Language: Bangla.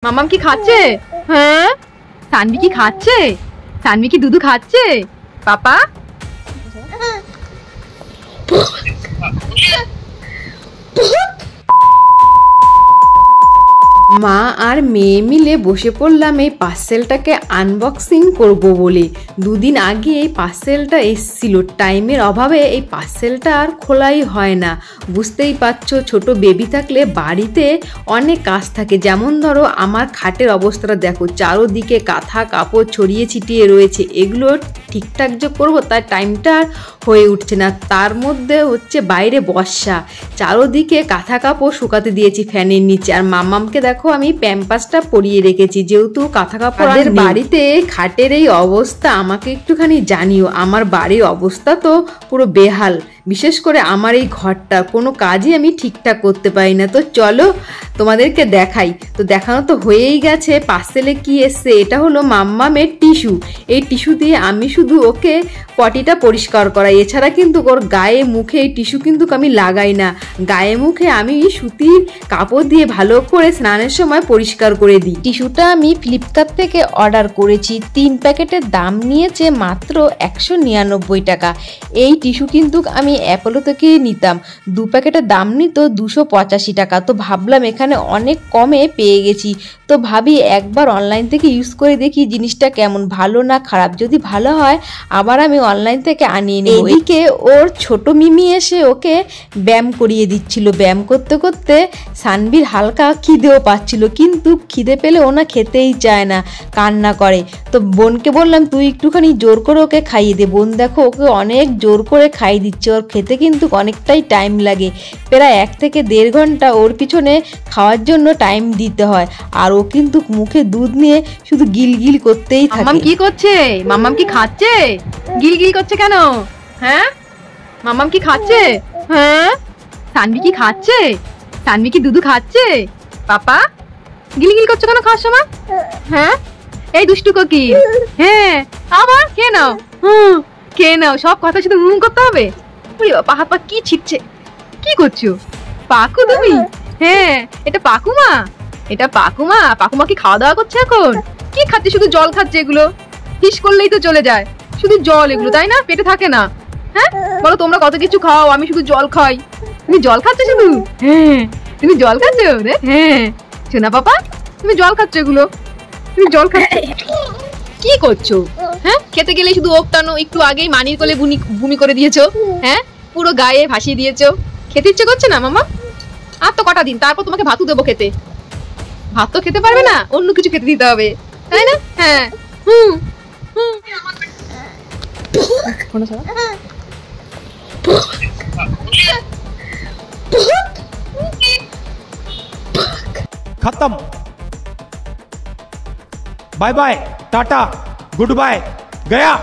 মামাম কি খাচ্ছে? হ্যাঁ, সানভি কি খাচ্ছে? সানভি কি দুধু খাচ্ছে? পাপা মা আর মেয়ে মিলে বসে পড়লাম এই পার্সেলটাকে আনবক্সিং করব বলে। দুদিন আগে এই পার্সেলটা এসেছিল, টাইমের অভাবে এই পার্সেলটা আর খোলাই হয় না। বুঝতেই পারছো, ছোট বেবি থাকলে বাড়িতে অনেক কাজ থাকে। যেমন ধরো আমার খাটের অবস্থাটা দেখো, চারোদিকে কাঁথা কাপড় ছড়িয়ে ছিটিয়ে রয়েছে, এগুলো ঠিকঠাক যে করবো তার টাইমটা আর হয়ে উঠছে না। তার মধ্যে হচ্ছে বাইরে বর্ষা, চারোদিকে কাঁথা কাপড় শুকাতে দিয়েছি ফ্যানের নিচে। আর মাম্মামকে দেখো আমি প্যাম্পাসটা পরিয়ে রেখেছি, যেহেতু কাঁথা কাপড় বাড়িতে খাটের এই অবস্থা। আমাকে একটুখানি জানিও, আমার বাড়ির অবস্থা তো পুরো বেহাল। বিশেষ করে আমার এই ঘরটা কোনো কাজই আমি ঠিকঠাক করতে পারি না। তো চলো তোমাদেরকে দেখাই। তো দেখানো তো হয়েই গেছে। পার্সেলে কি এসছে, এটা হলো মাম্মামের টিস্যু। এই টিস্যু দিয়ে আমি শুধু ওকে পটিটা পরিষ্কার করাই, এছাড়া কিন্তু ওর গায়ে মুখে এই টিস্যু কিন্তু আমি লাগাই না। গায়ে মুখে আমি সুতির কাপড় দিয়ে ভালো করে স্নানের সময় পরিষ্কার করে দিই। টিস্যুটা আমি ফ্লিপকার্ট থেকে অর্ডার করেছি, 3 প্যাকেটের দাম নিয়েছে মাত্র 199 টাকা। এই টিস্যু কিন্তু আমি অ্যাপোলো থেকে নিতাম, 2 প্যাকেটের দাম নিত 285 টাকা। তো ভাবলাম এখানে অনেক কমে পেয়ে গেছি, তো ভাবি একবার অনলাইন থেকে ইউজ করে দেখি জিনিসটা কেমন, ভালো না খারাপ। যদি ভালো হয় আবার আমি অনলাইন থেকে আনিয়ে নেব। এদিকে ওর ছোট মিমি এসে ওকে ব্যায়াম করিয়ে দিচ্ছিল। ব্যায়াম করতে করতে সানভির হালকা খিদেও পাচ্ছিল, কিন্তু খিদে পেলে ওনা খেতেই চায় না, কান্না করে। তো বোনকে বললাম তুই একটুখানি জোর করে ওকে খাইয়ে দে। বোন দেখো ওকে অনেক জোর করে খাইয়ে দিচ্ছে। ওর খেতে কিন্তু অনেকটাই টাইম লাগে, প্রায় 1 থেকে 1.5 ঘন্টা ওর পিছনে খাওয়ার জন্য টাইম দিতে হয়। আর ও কিন্তু মুখে দুধ নিয়ে শুধু গিলগিল করতেই থাকে। মাম্মাম কি করছে? মাম্মাম কি খাচ্ছে? গিলগিল করছে কেন? হ্যাঁ, মাম্মাম কি খাচ্ছে? হ্যাঁ, সানভি কি খাচ্ছে? সানভি কি দুধু খাচ্ছে? পাপা গিলগিল করছো কেন খাওয়ার সময়? হ্যাঁ, এই দুষ্টু কোকিল। হ্যাঁ, আবার খেয়ে নাও। খেয়ে নাও, সব কথা শুধু করতে হবে। ওরে বাবা, হাত পা কি ছিটছে। কি করছো? পাকু তুমি? হ্যাঁ, এটা পাকুমা। এটা পাকুমা। পাকুমা কি খাওয়া দাওয়া করছে এখন? কি খাচ্ছে? শুধু জল খাচ্ছে এগুলো। হিস করলেই তো চলে যায়, শুধু জল এগুলো, তাই না? পেটে থাকে না। হ্যাঁ বলো, তোমরা কত কিছু খাও, আমি শুধু জল খাই। তুমি জল খাচ্ছ শুধু? হ্যাঁ, তুমি জল খাচ্ছ রে? হ্যাঁ শোনা পাপা, তুমি জল খাচ্ছ এগুলো, তুমি জল খাচ্ছ। কি করছো? হ্যাঁ, খেতে গেলে শুধু ওকটানো। একটু আগেই মানির কোলে ভূমি করে দিয়েছো। হ্যাঁ, পুরো গায়ে ভাসিয়ে দিয়েছো। খেতে ইচ্ছে করছে না মামা? আর তো কটা দিন, তারপর তোমাকে ভাতও দেবো খেতে। ভাত তো খেতে পারবে না, অন্য কিছু খেতে দিতে হবে, তাই না? হ্যাঁ। खत्म। Bye bye, tata, good bye, गया।